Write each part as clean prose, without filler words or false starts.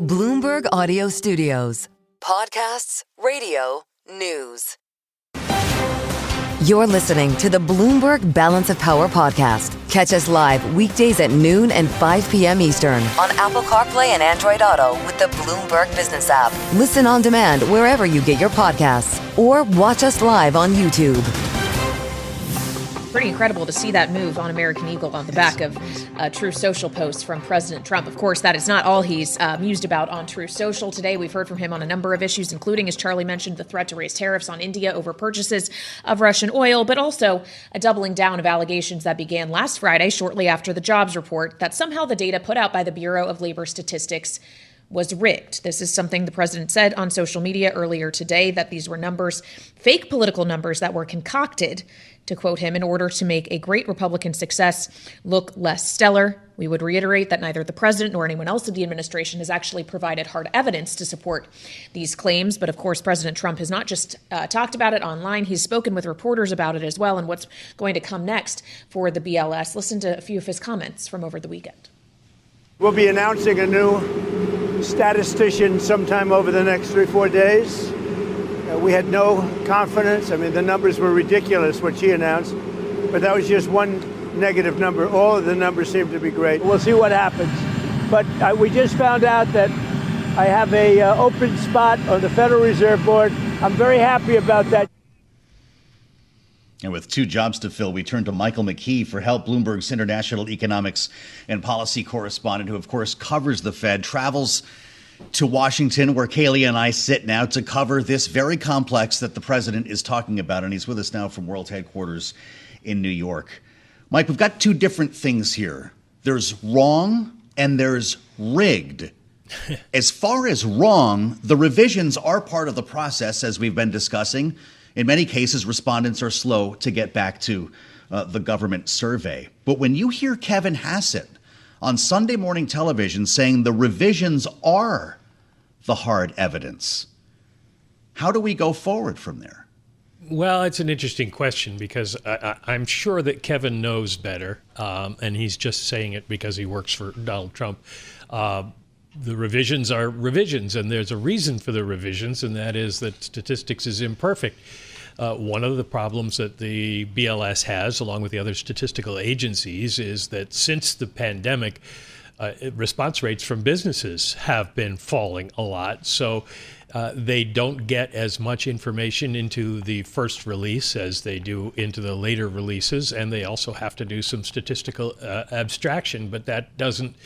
Bloomberg Audio Studios. Podcasts, radio, news. You're listening to the Bloomberg Balance of Power podcast. Catch us live weekdays at noon and 5 p.m. Eastern on Apple CarPlay and Android Auto with the Bloomberg Business app. Listen on demand wherever you get your podcasts or watch us live on YouTube. Pretty incredible to see that move on American Eagle on the back of True Social posts from President Trump. Of course, that is not all he's mused about on True Social. Today, we've heard from him on a number of issues, including, as Charlie mentioned, the threat to raise tariffs on India over purchases of Russian oil, but also a doubling down of allegations that began last Friday, shortly after the jobs report, that somehow the data put out by the Bureau of Labor Statistics was rigged. This is something the president said on social media earlier today, that these were numbers, fake political numbers that were concocted, to quote him, in order to make a great Republican success look less stellar. We would reiterate that neither the president nor anyone else in the administration has actually provided hard evidence to support these claims. But of course, President Trump has not just talked about it online. He's spoken with reporters about it as well and what's going to come next for the BLS. Listen to a few of his comments from over the weekend. We'll be announcing a new statistician sometime over the next 3-4 days. We had no confidence. I mean, the numbers were ridiculous, what she announced, but that was just one negative number. All of the numbers seem to be great. We'll see what happens. But we just found out that I have a open spot on the Federal Reserve Board. I'm very happy about that. And with 2 jobs to fill, we turn to Michael McKee for help. Bloomberg's international economics and policy correspondent, who, of course, covers the Fed, travels to Washington, where Kailey and I sit now to cover this very complex that the president is talking about. And he's with us now from World Headquarters in New York. Mike, we've got 2 different things here. There's wrong and there's rigged. As far as wrong, the revisions are part of the process, as we've been discussing. In many cases, respondents are slow to get back to the government survey. But when you hear Kevin Hassett on Sunday morning television saying the revisions are the hard evidence, how do we go forward from there? Well, it's an interesting question because I'm sure that Kevin knows better, and he's just saying it because he works for Donald Trump. The revisions are revisions, and there's a reason for the revisions, and that is that statistics is imperfect. One of the problems that the BLS has, along with the other statistical agencies, is that since the pandemic, response rates from businesses have been falling a lot. So they don't get as much information into the first release as they do into the later releases. And they also have to do some statistical abstraction. But that doesn't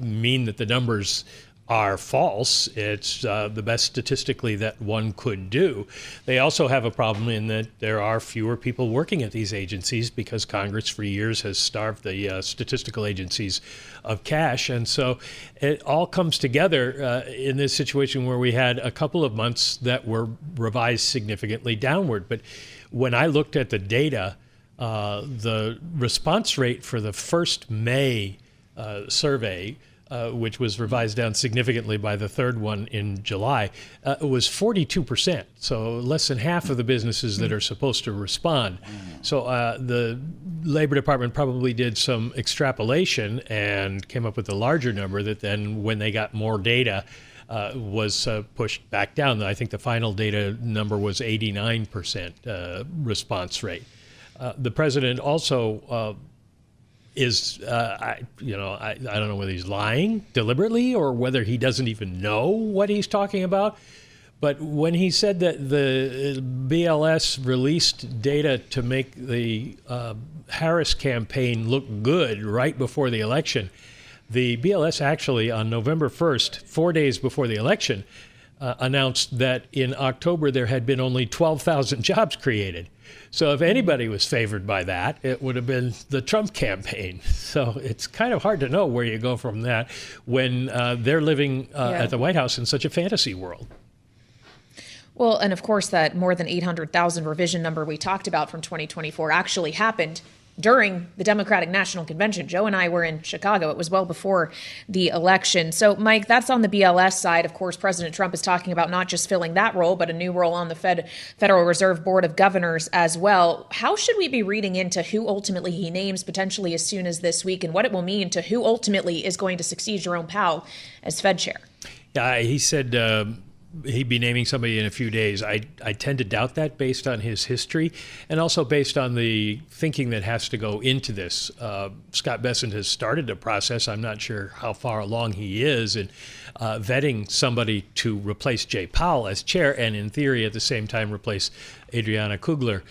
mean that the numbers are false. It's the best statistically that one could do. They also have a problem in that there are fewer people working at these agencies because Congress for years has starved the statistical agencies of cash. And so it all comes together in this situation where we had a couple of months that were revised significantly downward. But when I looked at the data, the response rate for the first May survey, which was revised down significantly by the third one in July, was 42%. So less than half of the businesses that are supposed to respond. So the Labor Department probably did some extrapolation and came up with a larger number that then, when they got more data, was pushed back down. I think the final data number was 89% response rate. The president also I don't know whether he's lying deliberately or whether he doesn't even know what he's talking about. But when he said that the BLS released data to make the Harris campaign look good right before the election, the BLS actually on November 1st, 4 days before the election, announced that in October there had been only 12,000 jobs created. So if anybody was favored by that, it would have been the Trump campaign. So it's kind of hard to know where you go from that when they're living at the White House in such a fantasy world. Well, and of course, that more than 800,000 revision number we talked about from 2024 actually happened during the Democratic National Convention. Joe and I were in Chicago. It was well before the election. So, Mike, that's on the BLS side. Of course, President Trump is talking about not just filling that role, but a new role on the Federal Reserve Board of Governors as well. How should we be reading into who ultimately he names potentially as soon as this week, and what it will mean to who ultimately is going to succeed Jerome Powell as Fed chair? He said he'd be naming somebody in a few days. I tend to doubt that based on his history and also based on the thinking that has to go into this. Scott Bessent has started a process. I'm not sure how far along he is in vetting somebody to replace Jay Powell as chair and in theory at the same time replace Adriana Kugler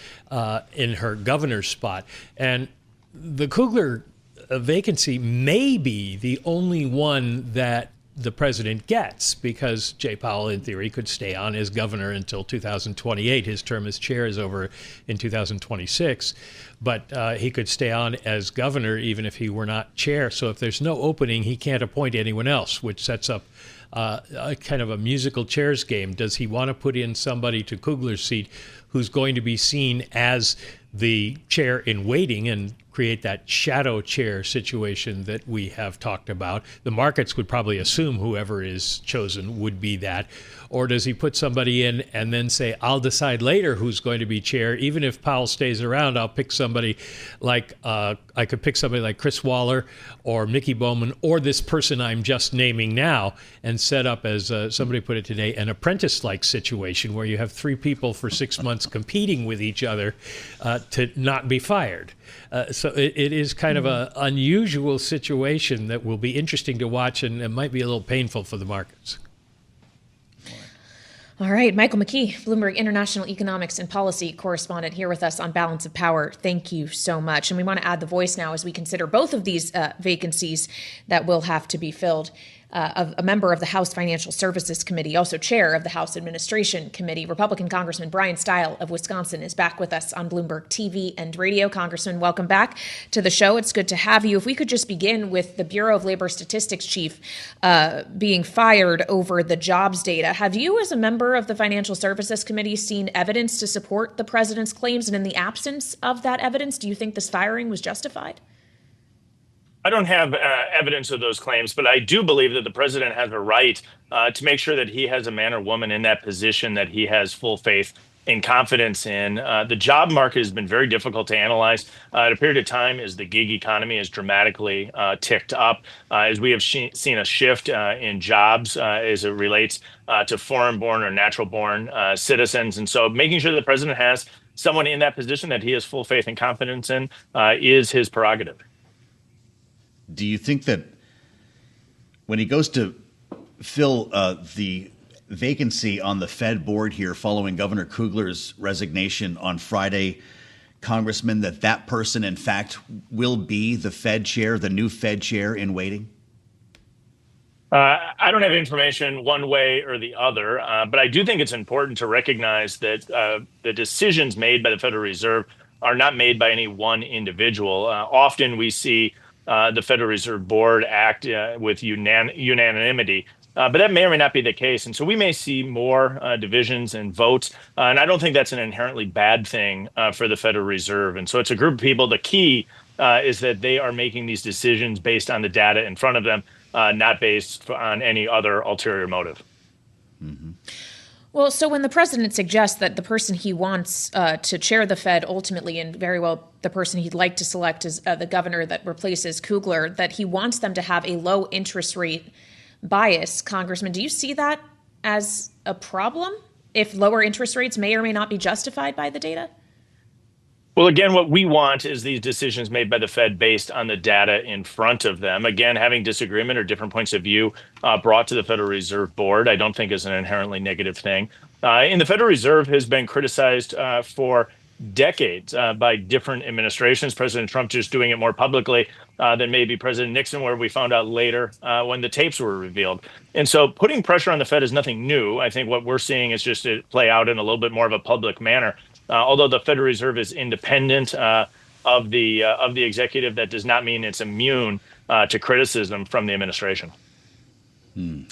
in her governor's spot. And the Kugler vacancy may be the only one that the president gets because Jay Powell, in theory, could stay on as governor until 2028. His term as chair is over in 2026, but he could stay on as governor even if he were not chair. So if there's no opening, he can't appoint anyone else, which sets up a kind of a musical chairs game. Does he want to put in somebody to Kugler's seat who's going to be seen as the chair in waiting and create that shadow chair situation that we have talked about? The markets would probably assume whoever is chosen would be that. Or does he put somebody in and then say, I'll decide later who's going to be chair? Even if Powell stays around, I'll pick somebody like, I could pick somebody like Chris Waller or Mickey Bowman or this person I'm just naming now and set up, as somebody put it today, an apprentice-like situation where you have three people for 6 months competing with each other to not be fired. So it is kind of an unusual situation that will be interesting to watch, and it might be a little painful for the markets. All right, Michael McKee, Bloomberg International Economics and Policy Correspondent, here with us on Balance of Power. Thank you so much. And we want to add the voice now as we consider both of these vacancies that will have to be filled. Of a member of the House Financial Services Committee, also chair of the House Administration Committee, Republican Congressman Brian Style of Wisconsin is back with us on Bloomberg TV and radio. Congressman, welcome back to the show. It's good to have you. If we could just begin with the Bureau of Labor Statistics chief being fired over the jobs data. Have you, as a member of the Financial Services Committee, seen evidence to support the president's claims? And in the absence of that evidence, do you think this firing was justified? I don't have evidence of those claims, but I do believe that the president has a right to make sure that he has a man or woman in that position that he has full faith and confidence in. The job market has been very difficult to analyze at a period of time as the gig economy has dramatically ticked up, as we have seen a shift in jobs as it relates to foreign-born or natural-born citizens. And so making sure that the president has someone in that position that he has full faith and confidence in is his prerogative. Do you think that when he goes to fill the vacancy on the Fed board here following Governor Kugler's resignation on Friday, Congressman, that person, in fact, will be the Fed chair, the new Fed chair in waiting? I don't have information one way or the other, but I do think it's important to recognize that the decisions made by the Federal Reserve are not made by any one individual. Often we see the Federal Reserve Board act with unanimity, but that may or may not be the case. And so we may see more divisions and votes. And I don't think that's an inherently bad thing for the Federal Reserve. And so it's a group of people. The key is that they are making these decisions based on the data in front of them, not based on any other ulterior motive. Mm-hmm. Well, so when the president suggests that the person he wants to chair the Fed ultimately, and very well the person he'd like to select is the governor that replaces Kugler, that he wants them to have a low interest rate bias, Congressman, do you see that as a problem if lower interest rates may or may not be justified by the data? Well, again, what we want is these decisions made by the Fed based on the data in front of them. Again, having disagreement or different points of view brought to the Federal Reserve Board, I don't think is an inherently negative thing. And the Federal Reserve has been criticized for decades by different administrations. President Trump just doing it more publicly than maybe President Nixon, where we found out later when the tapes were revealed. And so putting pressure on the Fed is nothing new. I think what we're seeing is just it play out in a little bit more of a public manner. Although the Federal Reserve is independent of the executive, that does not mean it's immune to criticism from the administration.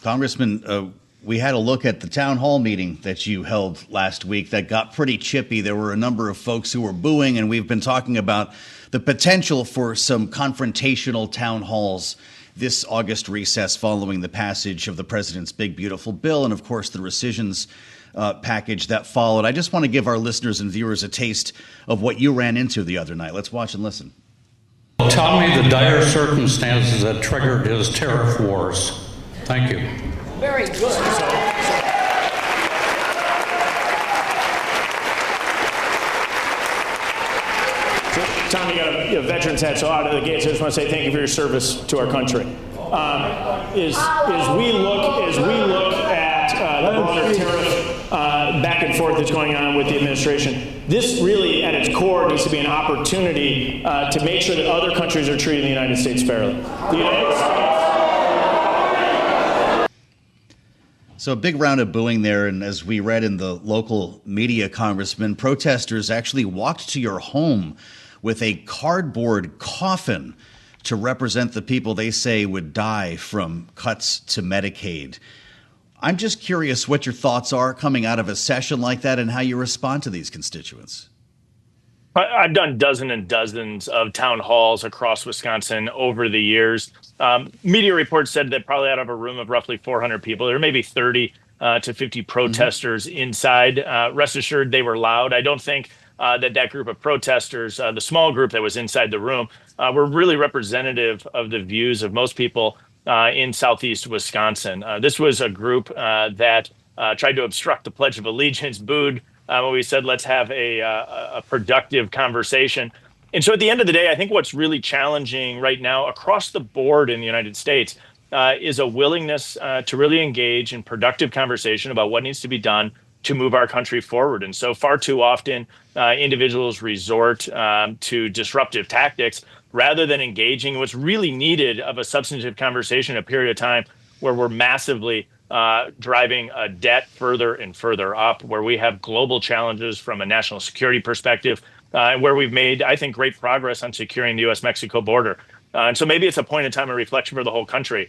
Congressman, we had a look at the town hall meeting that you held last week that got pretty chippy. There were a number of folks who were booing, and we've been talking about the potential for some confrontational town halls this August recess following the passage of the president's big, beautiful bill and, of course, the rescissions package that followed. I just want to give our listeners and viewers a taste of what you ran into the other night. Let's watch and listen. Tell me the dire circumstances that triggered his tariff wars. Thank you. Very good. Tom, you got a veteran's hat, so out of the gates, I just want to say thank you for your service to our country. As we look at the broader tariff back and forth that's going on with the administration, this really, at its core, needs to be an opportunity to make sure that other countries are treating the United States fairly. The United States. So a big round of booing there, and as we read in the local media, Congressman, protesters actually walked to your home with a cardboard coffin to represent the people they say would die from cuts to Medicaid. I'm just curious what your thoughts are coming out of a session like that and how you respond to these constituents. I've done dozens and dozens of town halls across Wisconsin over the years. Media reports said that probably out of a room of roughly 400 people, there may be 30 to 50 protesters inside. Rest assured, they were loud. I don't think that group of protesters, the small group that was inside the room, were really representative of the views of most people in southeast Wisconsin. This was a group that tried to obstruct the Pledge of Allegiance, booed when we said, let's have a productive conversation. And so at the end of the day, I think what's really challenging right now across the board in the United States is a willingness to really engage in productive conversation about what needs to be done to move our country forward. And so far too often, individuals resort to disruptive tactics rather than engaging what's really needed of a substantive conversation, a period of time where we're massively driving debt further and further up, where we have global challenges from a national security perspective, and where we've made, I think, great progress on securing the U.S.-Mexico border. And so maybe it's a point in time of reflection for the whole country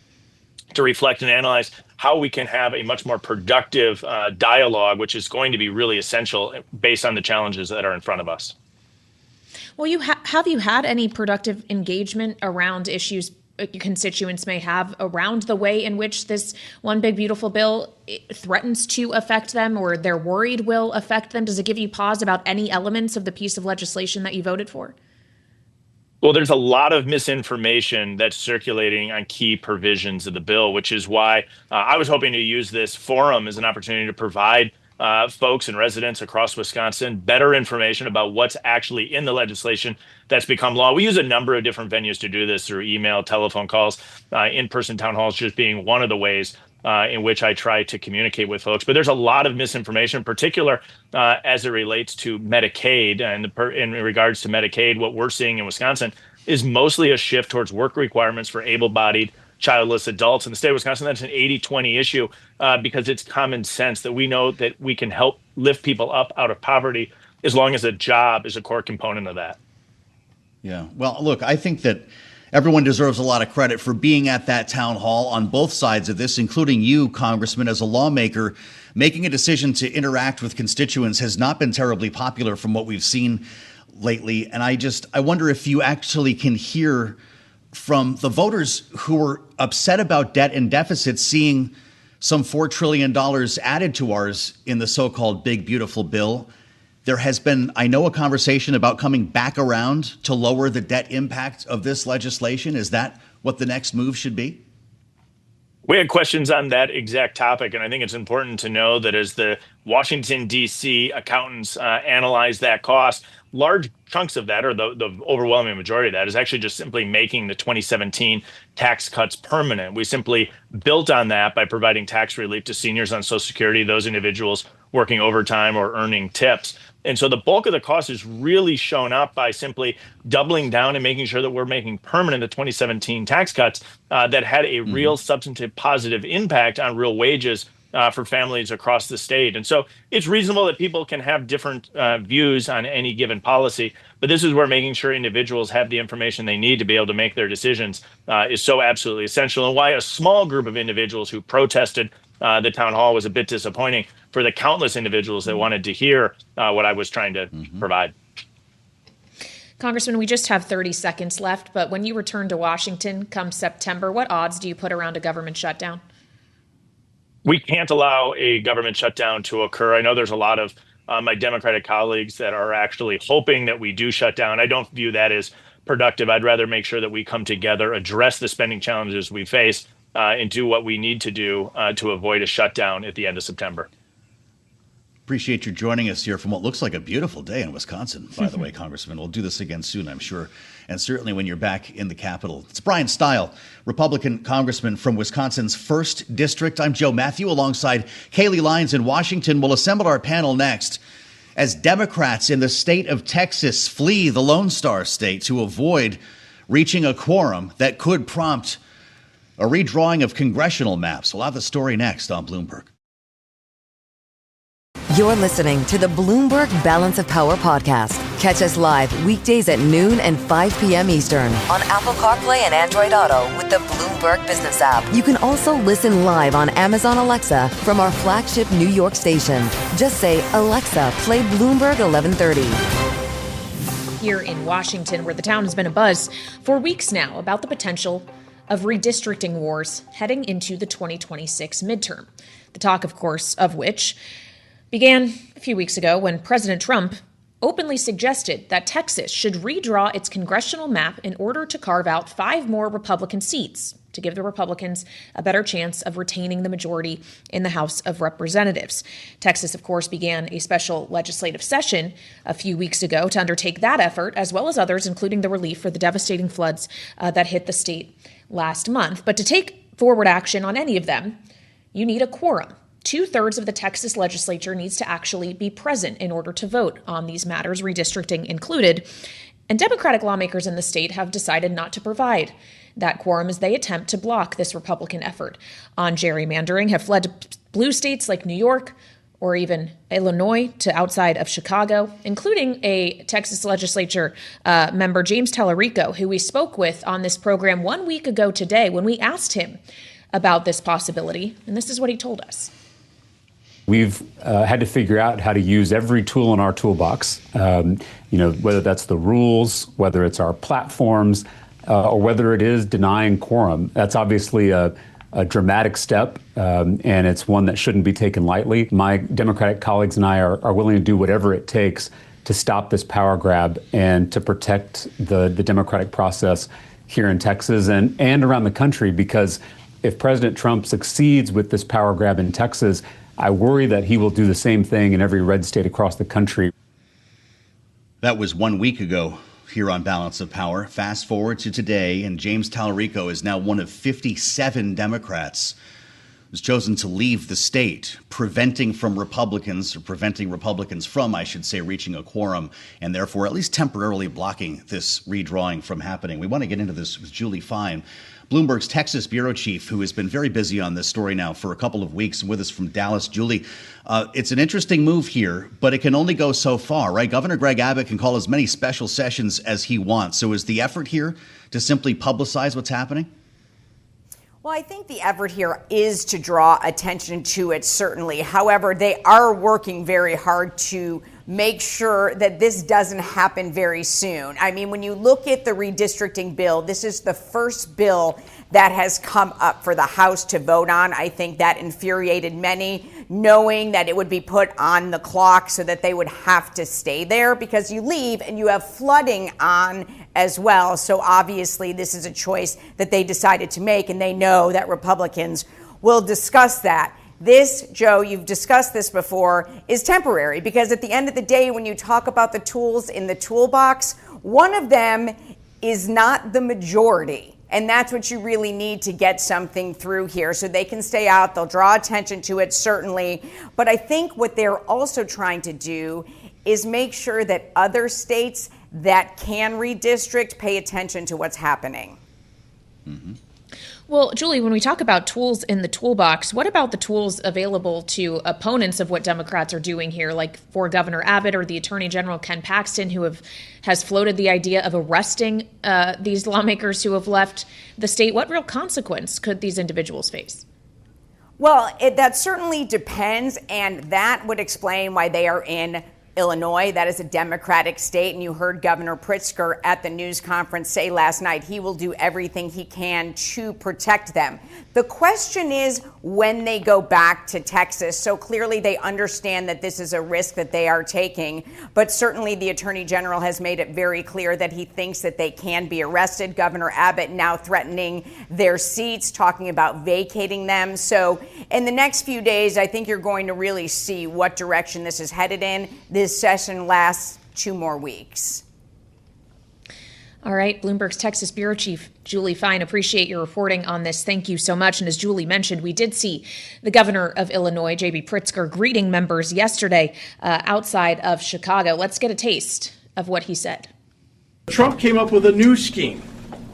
to reflect and analyze how we can have a much more productive dialogue, which is going to be really essential based on the challenges that are in front of us. Well, have you had any productive engagement around issues constituents may have around the way in which this one big beautiful bill threatens to affect them, or they're worried will affect them? Does it give you pause about any elements of the piece of legislation that you voted for? Well, there's a lot of misinformation that's circulating on key provisions of the bill, which is why I was hoping to use this forum as an opportunity to provide folks and residents across Wisconsin better information about what's actually in the legislation that's become law. We use a number of different venues to do this, through email, telephone calls, in-person town halls just being one of the ways in which I try to communicate with folks. But there's a lot of misinformation, in particular as it relates to Medicaid. And in regards to Medicaid, what we're seeing in Wisconsin is mostly a shift towards work requirements for able-bodied childless adults in the state of Wisconsin. That's an 80-20 issue because it's common sense that we know that we can help lift people up out of poverty as long as a job is a core component of that. Yeah. Well, look, I think that everyone deserves a lot of credit for being at that town hall on both sides of this, including you, Congressman, as a lawmaker. Making a decision to interact with constituents has not been terribly popular from what we've seen lately. And I wonder if you actually can hear from the voters who were upset about debt and deficits, seeing some $4 trillion added to ours in the so-called big, beautiful bill. There has been, I know, a conversation about coming back around to lower the debt impact of this legislation. Is that what the next move should be? We had questions on that exact topic, and I think it's important to know that as the Washington, D.C. accountants analyze that cost, large chunks of that, or the overwhelming majority of that, is actually just simply making the 2017 tax cuts permanent. We simply built on that by providing tax relief to seniors on Social Security, those individuals working overtime or earning tips. And so the bulk of the cost is really shown up by simply doubling down and making sure that we're making permanent the 2017 tax cuts that had a real substantive positive impact on real wages for families across the state. And so it's reasonable that people can have different views on any given policy, but this is where making sure individuals have the information they need to be able to make their decisions is so absolutely essential, and why a small group of individuals who protested the town hall was a bit disappointing for the countless individuals that wanted to hear what I was trying to provide. Congressman, we just have 30 seconds left, but when you return to Washington come September, what odds do you put around a government shutdown? We can't allow a government shutdown to occur. I know there's a lot of my Democratic colleagues that are actually hoping that we do shut down. I don't view that as productive. I'd rather make sure that we come together, address the spending challenges we face, and do what we need to do to avoid a shutdown at the end of September. Appreciate you joining us here from what looks like a beautiful day in Wisconsin, by the way, Congressman. We'll do this again soon, I'm sure, and certainly when you're back in the Capitol. It's Brian Style, Republican Congressman from Wisconsin's 1st District. I'm Joe Mathieu alongside Kailey Leinz in Washington. We'll assemble our panel next as Democrats in the state of Texas flee the Lone Star State to avoid reaching a quorum that could prompt a redrawing of congressional maps. We'll have the story next on Bloomberg. You're listening to the Bloomberg Balance of Power podcast. Catch us live weekdays at noon and 5 p.m. Eastern on Apple CarPlay and Android Auto with the Bloomberg Business app. You can also listen live on Amazon Alexa from our flagship New York station. Just say, Alexa, play Bloomberg 1130. Here in Washington, where the town has been abuzz for weeks now about the potential of redistricting wars heading into the 2026 midterm. The talk, of course, of which began a few weeks ago when President Trump openly suggested that Texas should redraw its congressional map in order to carve out 5 more Republican seats to give the Republicans a better chance of retaining the majority in the House of Representatives. Texas, of course, began a special legislative session a few weeks ago to undertake that effort, as well as others, including the relief for the devastating floods that hit the state last month. But to take forward action on any of them, you need a quorum. 2/3 of the Texas legislature needs to actually be present in order to vote on these matters, redistricting included. And Democratic lawmakers in the state have decided not to provide that quorum as they attempt to block this Republican effort on gerrymandering, have fled to blue states like New York or even Illinois to outside of Chicago, including a Texas legislature member, James Tallarico, who we spoke with on this program 1 week ago today when we asked him about this possibility. And this is what he told us. We've had to figure out how to use every tool in our toolbox, whether that's the rules, whether it's our platforms, or whether it is denying quorum. That's obviously a dramatic step, and it's one that shouldn't be taken lightly. My Democratic colleagues and I are willing to do whatever it takes to stop this power grab and to protect the democratic process here in Texas and around the country, because if President Trump succeeds with this power grab in Texas, I worry that he will do the same thing in every red state across the country. That was 1 week ago here on Balance of Power. Fast forward to today, and James Tallarico is now one of 57 Democrats who's chosen to leave the state, preventing Republicans from, I should say, reaching a quorum, and therefore at least temporarily blocking this redrawing from happening. We want to get into this with Julie Fine, Bloomberg's Texas bureau chief, who has been very busy on this story now for a couple of weeks, and with us from Dallas. Julie, it's an interesting move here, but it can only go so far, right? Governor Greg Abbott can call as many special sessions as he wants. So is the effort here to simply publicize what's happening? Well, I think the effort here is to draw attention to it, certainly. However, they are working very hard to make sure that this doesn't happen very soon. I mean, when you look at the redistricting bill, this is the first bill that has come up for the House to vote on. I think that infuriated many, knowing that it would be put on the clock so that they would have to stay there because you leave and you have flooding on as well. So obviously this is a choice that they decided to make, and they know that Republicans will discuss that. This, Joe, you've discussed this before, is temporary because at the end of the day, when you talk about the tools in the toolbox, one of them is not the majority. And that's what you really need to get something through here so they can stay out. They'll draw attention to it, certainly. But I think what they're also trying to do is make sure that other states that can redistrict pay attention to what's happening. Mm-hmm. Well, Julie, when we talk about tools in the toolbox, what about the tools available to opponents of what Democrats are doing here, like for Governor Abbott or the Attorney General Ken Paxton, who has floated the idea of arresting these lawmakers who have left the state? What real consequence could these individuals face? Well, that certainly depends, and that would explain why they are in Illinois, that is a Democratic state, and you heard Governor Pritzker at the news conference say last night he will do everything he can to protect them. The question is when they go back to Texas. So clearly they understand that this is a risk that they are taking, but certainly the Attorney General has made it very clear that he thinks that they can be arrested. Governor Abbott now threatening their seats, talking about vacating them. So in the next few days, I think you're going to really see what direction this is headed in. This session lasts 2 more weeks. All right, Bloomberg's Texas Bureau Chief Julie Fine, appreciate your reporting on this. Thank you so much. And as Julie mentioned, we did see the governor of Illinois, JB Pritzker, greeting members yesterday outside of Chicago. Let's get a taste of what he said. Trump came up with a new scheme,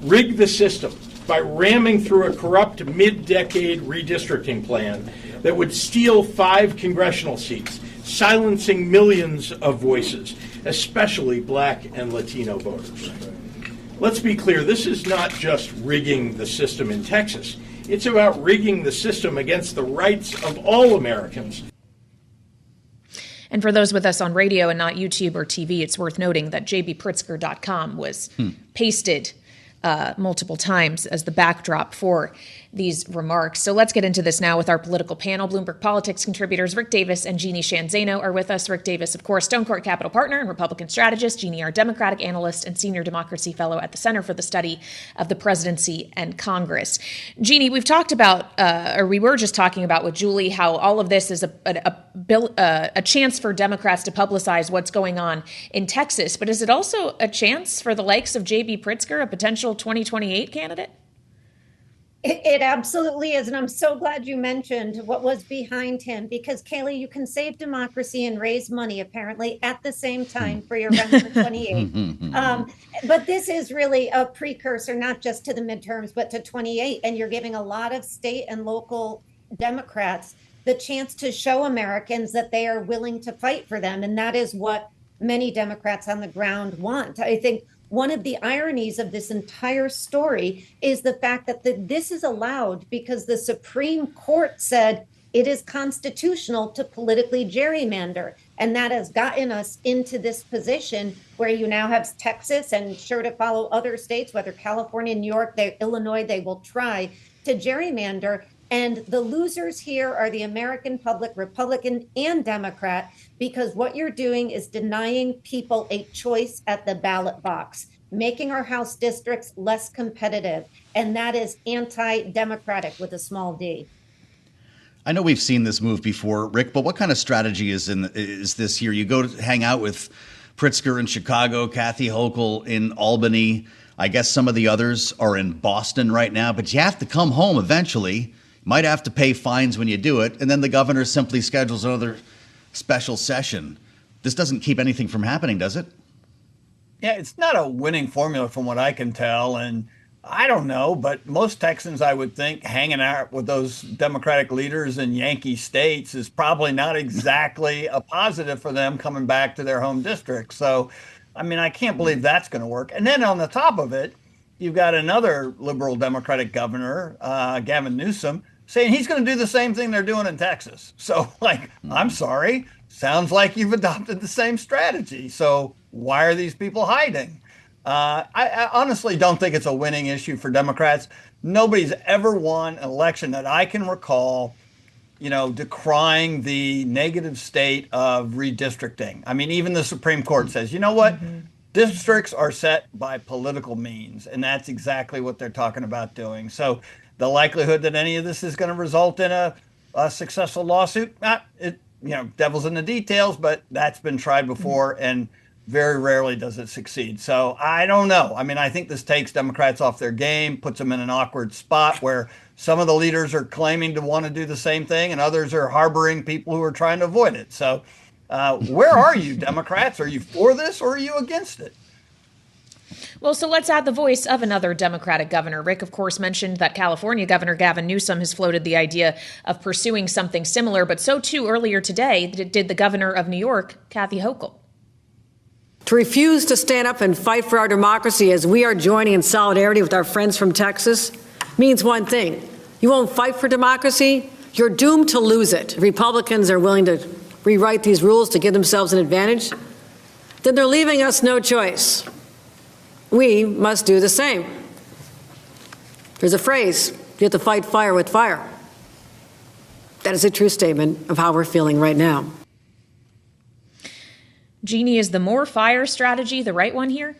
rig the system by ramming through a corrupt mid-decade redistricting plan that would steal 5 congressional seats, silencing millions of voices, especially Black and Latino voters. Let's be clear, this is not just rigging the system in Texas. It's about rigging the system against the rights of all Americans. And for those with us on radio and not YouTube or TV, it's worth noting that jbpritzker.com was pasted multiple times as the backdrop for these remarks. So let's get into this now with our political panel. Bloomberg Politics contributors Rick Davis and Jeannie Shanzano are with us. Rick Davis, of course, Stone Court Capital partner and Republican strategist. Jeannie, our Democratic analyst and senior democracy fellow at the Center for the Study of the Presidency and Congress. Jeannie, we've talked about, or we were just talking about with Julie, how all of this is a chance for Democrats to publicize what's going on in Texas. But is it also a chance for the likes of JB Pritzker, a potential 2028 candidate? It absolutely is. And I'm so glad you mentioned what was behind him, because Kailey, you can save democracy and raise money apparently at the same time for your run for 28. But this is really a precursor, not just to the midterms, but to 28. And you're giving a lot of state and local Democrats the chance to show Americans that they are willing to fight for them. And that is what many Democrats on the ground want. I think one of the ironies of this entire story is the fact that this is allowed because the Supreme Court said it is constitutional to politically gerrymander. And that has gotten us into this position where you now have Texas and sure to follow other states, whether California, New York, Illinois, they will try to gerrymander. And the losers here are the American public, Republican and Democrat, because what you're doing is denying people a choice at the ballot box, making our House districts less competitive. And that is anti-democratic with a small d. I know we've seen this move before, Rick, but what kind of strategy is this here? You go to hang out with Pritzker in Chicago, Kathy Hochul in Albany. I guess some of the others are in Boston right now, but you have to come home eventually. Might have to pay fines when you do it, and then the governor simply schedules another special session. This doesn't keep anything from happening, does it? Yeah, it's not a winning formula from what I can tell, and I don't know, but most Texans, I would think, hanging out with those Democratic leaders in Yankee states is probably not exactly a positive for them coming back to their home district. So, I mean, I can't believe that's going to work. And then on the top of it, you've got another liberal Democratic governor, Gavin Newsom, saying he's going to do the same thing they're doing in Texas. So, I'm sorry, sounds like you've adopted the same strategy. So why are these people hiding? I honestly don't think it's a winning issue for Democrats. Nobody's ever won an election that I can recall, decrying the negative state of redistricting. I mean, even the Supreme Court says, you know what? Districts are set by political means, and that's exactly what they're talking about doing. So the likelihood that any of this is going to result in a successful lawsuit, devil's in the details, but that's been tried before, and very rarely does it succeed. So I don't know. I mean, I think this takes Democrats off their game, puts them in an awkward spot where some of the leaders are claiming to want to do the same thing, and others are harboring people who are trying to avoid it. So where are you, Democrats? Are you for this or are you against it? Well, so let's add the voice of another Democratic governor. Rick, of course, mentioned that California Governor Gavin Newsom has floated the idea of pursuing something similar, but so too earlier today did the governor of New York, Kathy Hochul. To refuse to stand up and fight for our democracy as we are joining in solidarity with our friends from Texas means one thing. You won't fight for democracy, you're doomed to lose it. Republicans are willing to rewrite these rules to give themselves an advantage, then they're leaving us no choice. We must do the same. There's a phrase, you have to fight fire with fire. That is a true statement of how we're feeling right now. Jeannie, is the more fire strategy the right one here?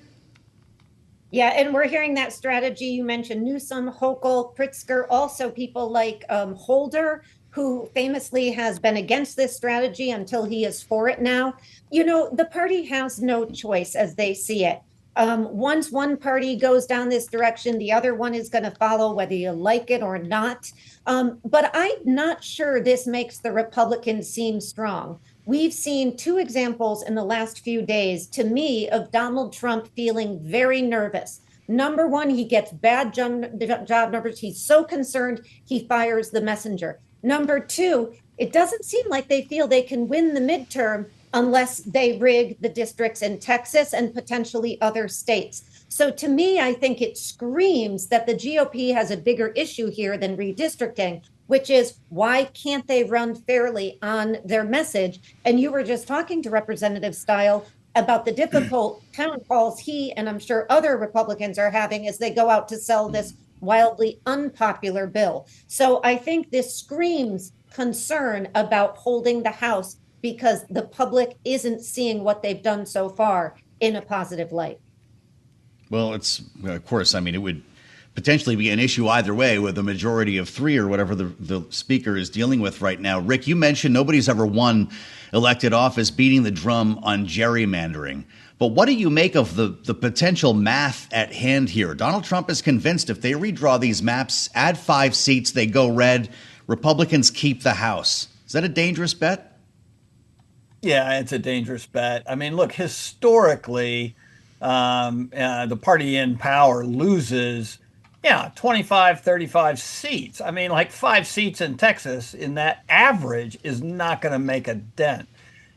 Yeah, and we're hearing that strategy. You mentioned Newsom, Hochul, Pritzker, also people like Holder, who famously has been against this strategy until he is for it now. You know, the party has no choice as they see it. Once one party goes down this direction, the other one is going to follow, whether you like it or not. But I'm not sure this makes the Republicans seem strong. We've seen two examples in the last few days, to me, of Donald Trump feeling very nervous. Number one, he gets bad job numbers. He's so concerned, he fires the messenger. Number two, it doesn't seem like they feel they can win the midterm unless they rig the districts in Texas and potentially other states. So to me, I think it screams that the GOP has a bigger issue here than redistricting, which is why can't they run fairly on their message? And you were just talking to Representative Style about the difficult town calls he and I'm sure other Republicans are having as they go out to sell this wildly unpopular bill. So I think this screams concern about holding the House because the public isn't seeing what they've done so far in a positive light. Well, it's, of course, I mean, it would potentially be an issue either way with a majority of 3 or whatever the speaker is dealing with right now. Rick, you mentioned nobody's ever won elected office beating the drum on gerrymandering. But what do you make of the potential math at hand here? Donald Trump is convinced if they redraw these maps, add 5 seats, they go red, Republicans keep the House. Is that a dangerous bet? Yeah, it's a dangerous bet. I mean, look, historically, the party in power loses, 25, 35 seats. I mean, like 5 seats in Texas in that average is not going to make a dent.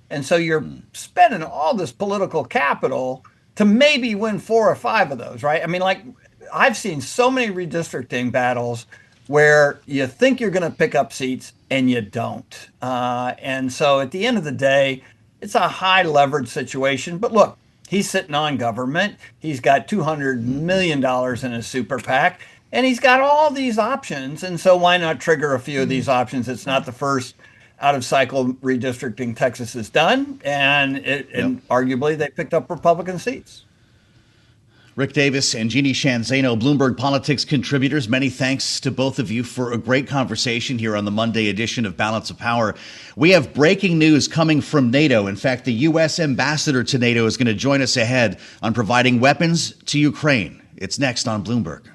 And so you're spending all this political capital to maybe win 4 or 5 of those, right? I mean, like I've seen so many redistricting battles where you think you're going to pick up seats and you don't. And so at the end of the day, it's a high leverage situation. But look, he's sitting on government. He's got $200 million in his super PAC, and he's got all these options. And so why not trigger a few of these options? It's not the first out of cycle redistricting Texas has done. And and arguably they picked up Republican seats. Rick Davis and Jeannie Shanzano, Bloomberg Politics contributors, many thanks to both of you for a great conversation here on the Monday edition of Balance of Power. We have breaking news coming from NATO. In fact, the U.S. ambassador to NATO is going to join us ahead on providing weapons to Ukraine. It's next on Bloomberg.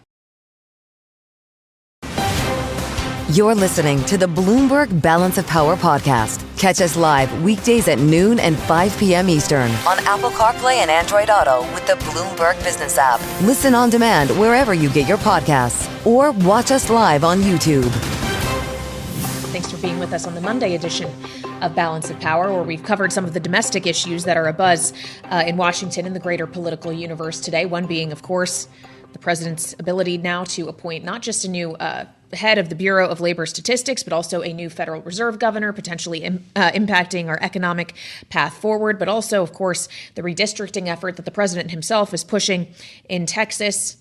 You're listening to the Bloomberg Balance of Power podcast. Catch us live weekdays at noon and 5 p.m. Eastern on Apple CarPlay and Android Auto with the Bloomberg Business app. Listen on demand wherever you get your podcasts or watch us live on YouTube. Thanks for being with us on the Monday edition of Balance of Power, where we've covered some of the domestic issues that are abuzz in Washington and the greater political universe today. One being, of course, the president's ability now to appoint not just a new head of the Bureau of Labor Statistics, but also a new Federal Reserve governor, potentially impacting our economic path forward. But also, of course, the redistricting effort that the president himself is pushing in Texas.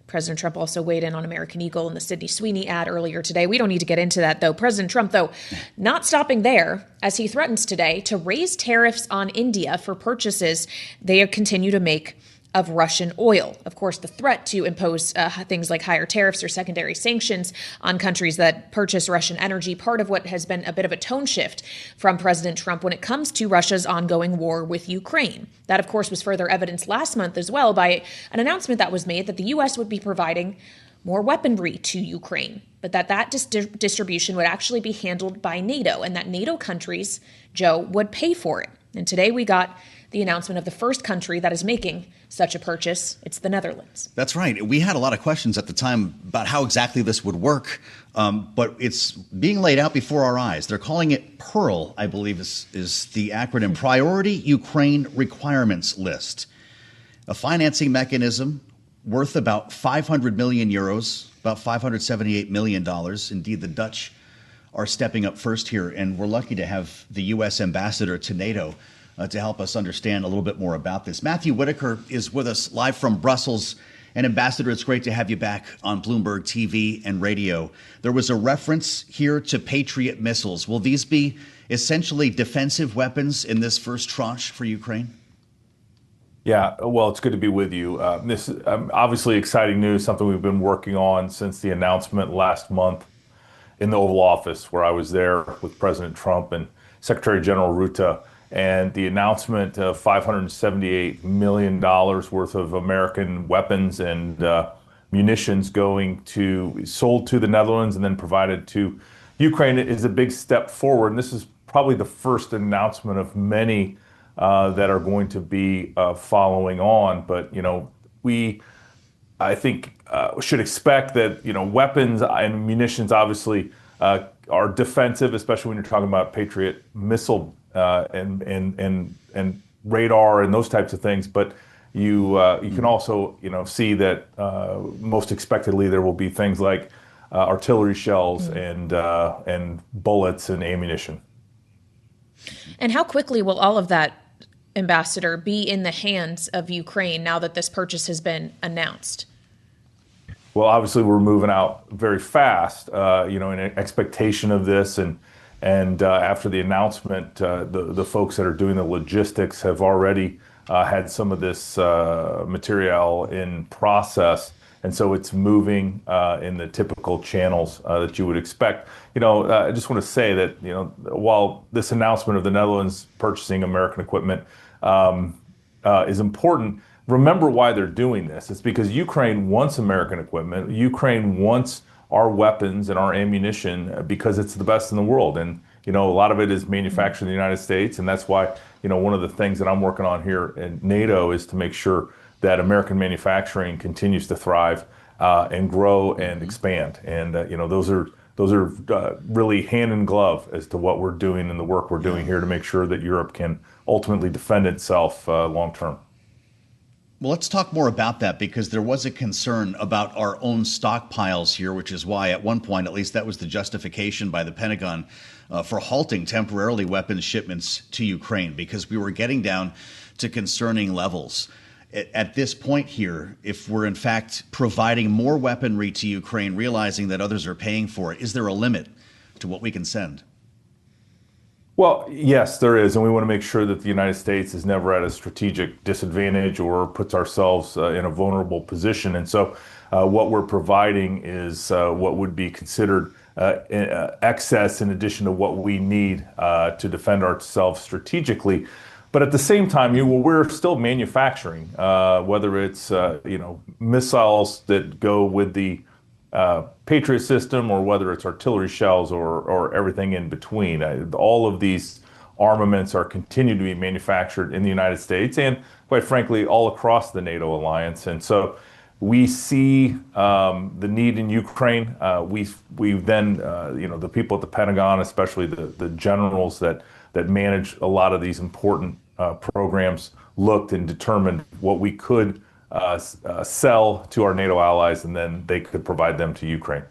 President Trump also weighed in on American Eagle and the Sydney Sweeney ad earlier today. We don't need to get into that, though. President Trump, though, not stopping there, as he threatens today to raise tariffs on India for purchases they continue to make of Russian oil. Of course, the threat to impose things like higher tariffs or secondary sanctions on countries that purchase Russian energy, part of what has been a bit of a tone shift from President Trump when it comes to Russia's ongoing war with Ukraine. That, of course, was further evidenced last month as well by an announcement that was made that the U.S. would be providing more weaponry to Ukraine, but that distribution would actually be handled by NATO and that NATO countries, Joe, would pay for it. And today we got the announcement of the first country that is making such a purchase. It's the Netherlands. That's right. We had a lot of questions at the time about how exactly this would work, but it's being laid out before our eyes. They're calling it PEARL, I believe is the acronym, Priority Ukraine Requirements List, a financing mechanism worth about 500 million euros, about $578 million. Indeed, the Dutch are stepping up first here. And we're lucky to have the U.S. ambassador to NATO to help us understand a little bit more about this. Mathieu Whitaker is with us live from Brussels. And Ambassador, it's great to have you back on Bloomberg TV and radio. There was a reference here to Patriot missiles. Will these be essentially defensive weapons in this first tranche for Ukraine? Yeah, well, it's good to be with you. This is obviously exciting news, something we've been working on since the announcement last month in the Oval Office, where I was there with President Trump and Secretary General Rutte, and the announcement of $578 million worth of American weapons and munitions sold to the Netherlands and then provided to Ukraine is a big step forward. And this is probably the first announcement of many that are going to be following on. But, I think should expect that, weapons and munitions obviously are defensive, especially when you're talking about Patriot missile and radar and those types of things. But you can also, see that most expectedly there will be things like artillery shells and bullets and ammunition. And how quickly will all of that, Ambassador, be in the hands of Ukraine now that this purchase has been announced? Well, obviously, we're moving out very fast, in expectation of this. And after the announcement, the folks that are doing the logistics have already had some of this material in process. And so it's moving in the typical channels that you would expect. I just want to say that, while this announcement of the Netherlands purchasing American equipment is important, remember why they're doing this. It's because Ukraine wants American equipment. Ukraine wants our weapons and our ammunition because it's the best in the world. And, a lot of it is manufactured in the United States. And that's why, one of the things that I'm working on here in NATO is to make sure that American manufacturing continues to thrive and grow and expand. And, those are really hand in glove as to what we're doing and the work we're doing here to make sure that Europe can ultimately defend itself long term. Well, let's talk more about that, because there was a concern about our own stockpiles here, which is why at one point, at least that was the justification by the Pentagon for halting temporarily weapons shipments to Ukraine, because we were getting down to concerning levels. At this point here, if we're in fact providing more weaponry to Ukraine, realizing that others are paying for it, is there a limit to what we can send? Well, yes, there is. And we want to make sure that the United States is never at a strategic disadvantage or puts ourselves in a vulnerable position. And so what we're providing is what would be considered excess in addition to what we need to defend ourselves strategically. But at the same time, we're still manufacturing, whether it's missiles that go with the Patriot system, or whether it's artillery shells or everything in between. All of these armaments are continued to be manufactured in the United States and, quite frankly, all across the NATO alliance. And so we see the need in Ukraine. We then, the people at the Pentagon, especially the generals that manage a lot of these important programs, looked and determined what we could sell to our NATO allies, and then they could provide them to Ukraine.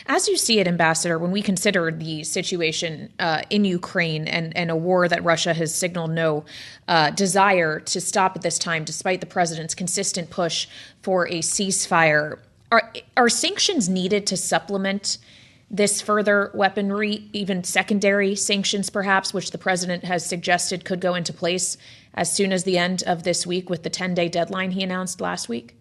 As you see it, Ambassador, when we consider the situation in Ukraine and a war that Russia has signaled no desire to stop at this time, despite the president's consistent push for a ceasefire, are sanctions needed to supplement this further weaponry, even secondary sanctions perhaps, which the president has suggested could go into place as soon as the end of this week with the 10-day deadline he announced last week?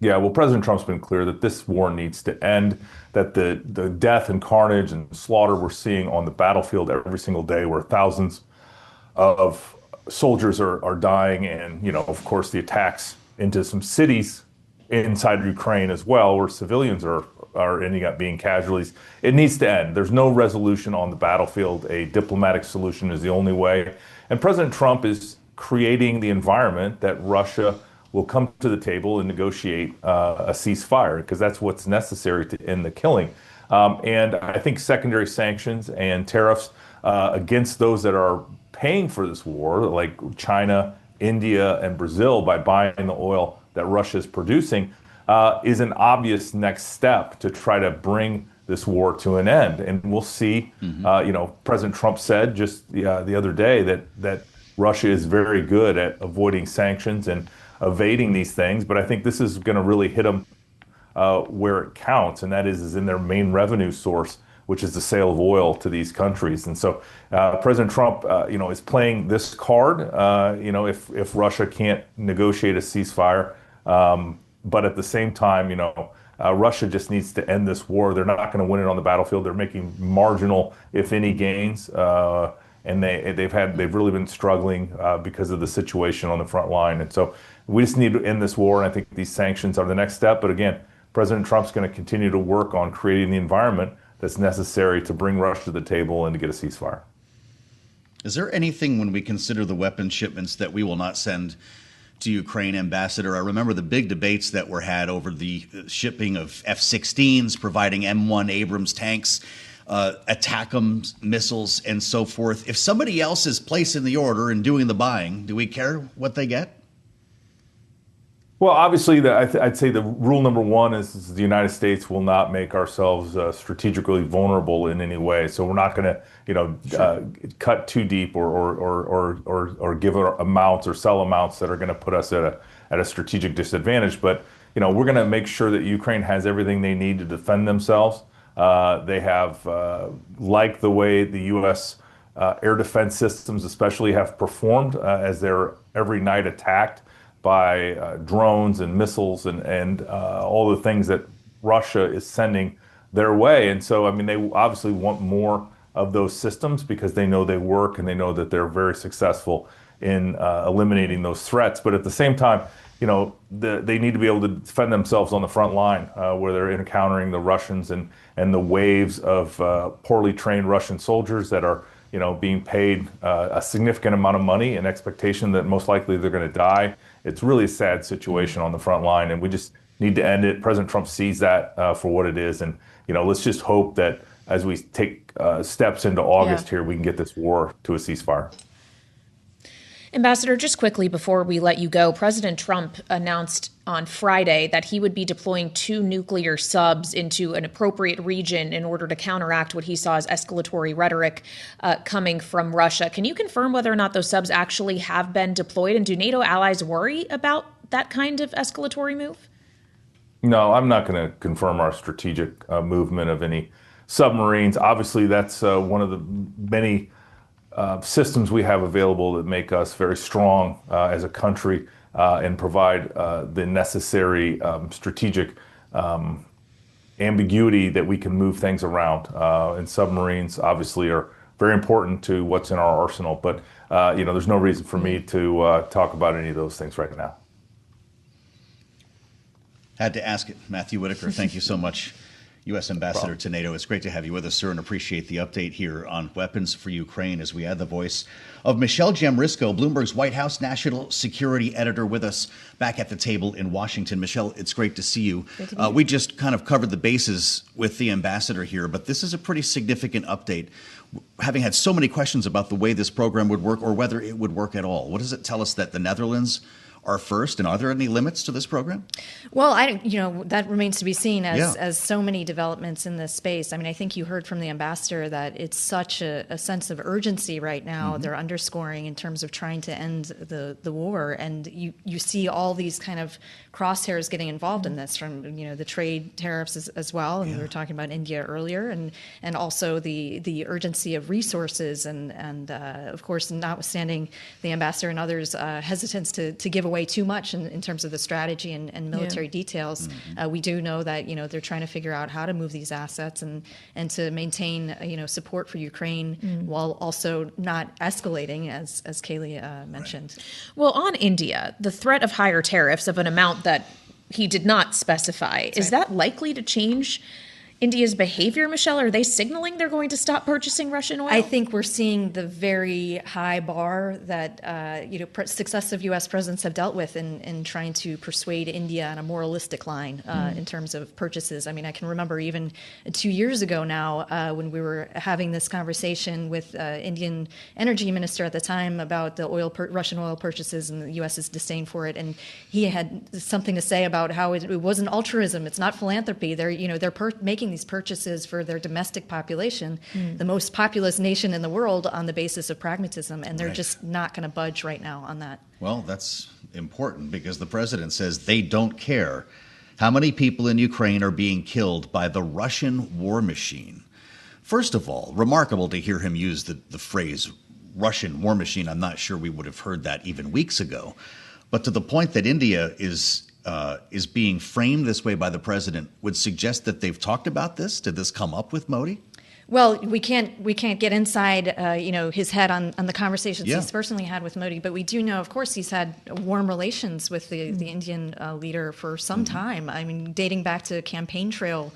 Yeah, well, President Trump's been clear that this war needs to end, that the death and carnage and slaughter we're seeing on the battlefield every single day, where thousands of soldiers are dying, and, of course, the attacks into some cities inside Ukraine as well, where civilians are ending up being casualties. It needs to end. There's no resolution on the battlefield. A diplomatic solution is the only way. And President Trump is creating the environment that Russia will come to the table and negotiate a ceasefire, because that's what's necessary to end the killing. And I think secondary sanctions and tariffs against those that are paying for this war, like China, India, and Brazil, by buying the oil that Russia is producing, is an obvious next step to try to bring this war to an end. And we'll see. President Trump said just the other day that Russia is very good at avoiding sanctions and evading these things. But I think this is going to really hit them where it counts, and that is in their main revenue source, which is the sale of oil to these countries. And so President Trump, is playing this card, if Russia can't negotiate a ceasefire. But at the same time, Russia just needs to end this war. They're not going to win it on the battlefield. They're making marginal, if any, gains. And they've really been struggling because of the situation on the front line. And so we just need to end this war. And I think these sanctions are the next step. But again, President Trump's going to continue to work on creating the environment that's necessary to bring Russia to the table and to get a ceasefire. Is there anything, when we consider the weapon shipments that we will not send to Ukraine, Ambassador? I remember the big debates that were had over the shipping of F-16s, providing M1 Abrams tanks, ATACMS missiles, and so forth. If somebody else is placing the order and doing the buying, do we care what they get? Well, obviously, I'd say the rule number one is the United States will not make ourselves strategically vulnerable in any way. So we're not going to, cut too deep or give amounts or sell amounts that are going to put us at a strategic disadvantage. But we're going to make sure that Ukraine has everything they need to defend themselves. They have, like the way the U.S. Air defense systems especially have performed as they're every night attacked by drones and missiles and all the things that Russia is sending their way. And so, they obviously want more of those systems because they know they work and they know that they're very successful in eliminating those threats. But at the same time, they need to be able to defend themselves on the front line where they're encountering the Russians and the waves of poorly trained Russian soldiers that are being paid a significant amount of money in expectation that most likely they're going to die. It's really a sad situation on the front line, and we just need to end it. President Trump sees that for what it is, and let's just hope that as we take steps into August here, we can get this war to a ceasefire. Ambassador, just quickly before we let you go, President Trump announced on Friday that he would be deploying 2 nuclear subs into an appropriate region in order to counteract what he saw as escalatory rhetoric coming from Russia. Can you confirm whether or not those subs actually have been deployed? And do NATO allies worry about that kind of escalatory move? No, I'm not going to confirm our strategic movement of any submarines. Obviously, that's one of the many systems we have available that make us very strong as a country and provide the necessary strategic ambiguity that we can move things around. And submarines obviously are very important to what's in our arsenal. But, there's no reason for me to talk about any of those things right now. Had to ask it. Matthew Whitaker, thank you so much. U.S. Ambassador to NATO. It's great to have you with us, sir, and appreciate the update here on weapons for Ukraine as we add the voice of Michelle Jamrisco, Bloomberg's White House national security editor, with us back at the table in Washington. Michelle, it's great to see you. We just kind of covered the bases with the ambassador here, but this is a pretty significant update. Having had so many questions about the way this program would work or whether it would work at all, what does it tell us that the Netherlands are first, and are there any limits to this program? Well, that remains to be seen as so many developments in this space. I think you heard from the ambassador that it's such a sense of urgency right now. They're underscoring in terms of trying to end the war, and you see all these kind of crosshairs getting involved in this, from the trade tariffs as well, and we were talking about India earlier, and also the urgency of resources, and of course, notwithstanding the ambassador and others' hesitance to give away too much in terms of the strategy and military details. We do know that they're trying to figure out how to move these assets and to maintain support for Ukraine while also not escalating, as Kailey mentioned. Well, on India, the threat of higher tariffs of an amount that he did not specify, is that likely to change India's behavior, Michelle? Are they signaling they're going to stop purchasing Russian oil? I think we're seeing the very high bar that successive U.S. presidents have dealt with in trying to persuade India on a moralistic line in terms of purchases. I can remember even 2 years ago now when we were having this conversation with Indian energy minister at the time about the Russian oil purchases and the U.S.'s disdain for it, and he had something to say about how it wasn't altruism, it's not philanthropy. They're making making these purchases for their domestic population, the most populous nation in the world, on the basis of pragmatism, and they're just not going to budge right now on that. Well, that's important because the president says they don't care how many people in Ukraine are being killed by the Russian war machine. First of all, remarkable to hear him use the phrase Russian war machine. I'm not sure we would have heard that even weeks ago. But to the point that India is being framed this way by the president would suggest that they've talked about this. Did this come up with Modi? Well, we can't get inside, his head on the conversations he's personally had with Modi, but we do know, of course, he's had warm relations with the Indian leader for some time. I mean, dating back to campaign trail,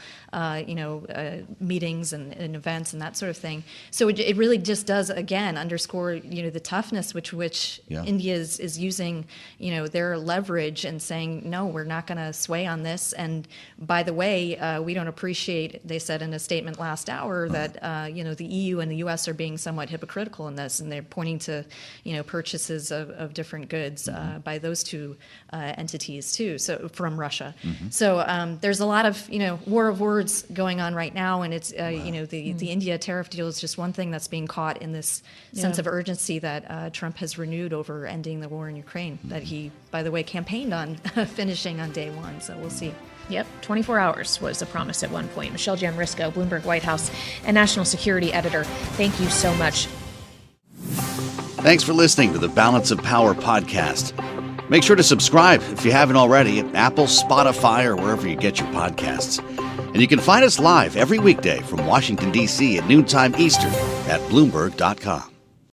meetings and events and that sort of thing. So it really just does again underscore, the toughness which India is using, their leverage and saying, no, we're not going to sway on this. And by the way, we don't appreciate, they said in a statement last hour, that the EU and the US are being somewhat hypocritical in this, and they're pointing to purchases of different goods by those two entities too, so from Russia. So there's a lot of war of words going on right now, and it's the India tariff deal is just one thing that's being caught in this sense of urgency that Trump has renewed over ending the war in Ukraine, that he, by the way, campaigned on finishing on day one. So we'll see. Yep, 24 hours was a promise at one point. Michelle Jamrisco, Bloomberg White House and National Security Editor, thank you so much. Thanks for listening to the Balance of Power podcast. Make sure to subscribe if you haven't already at Apple, Spotify, or wherever you get your podcasts. And you can find us live every weekday from Washington, D.C. at noontime Eastern at Bloomberg.com.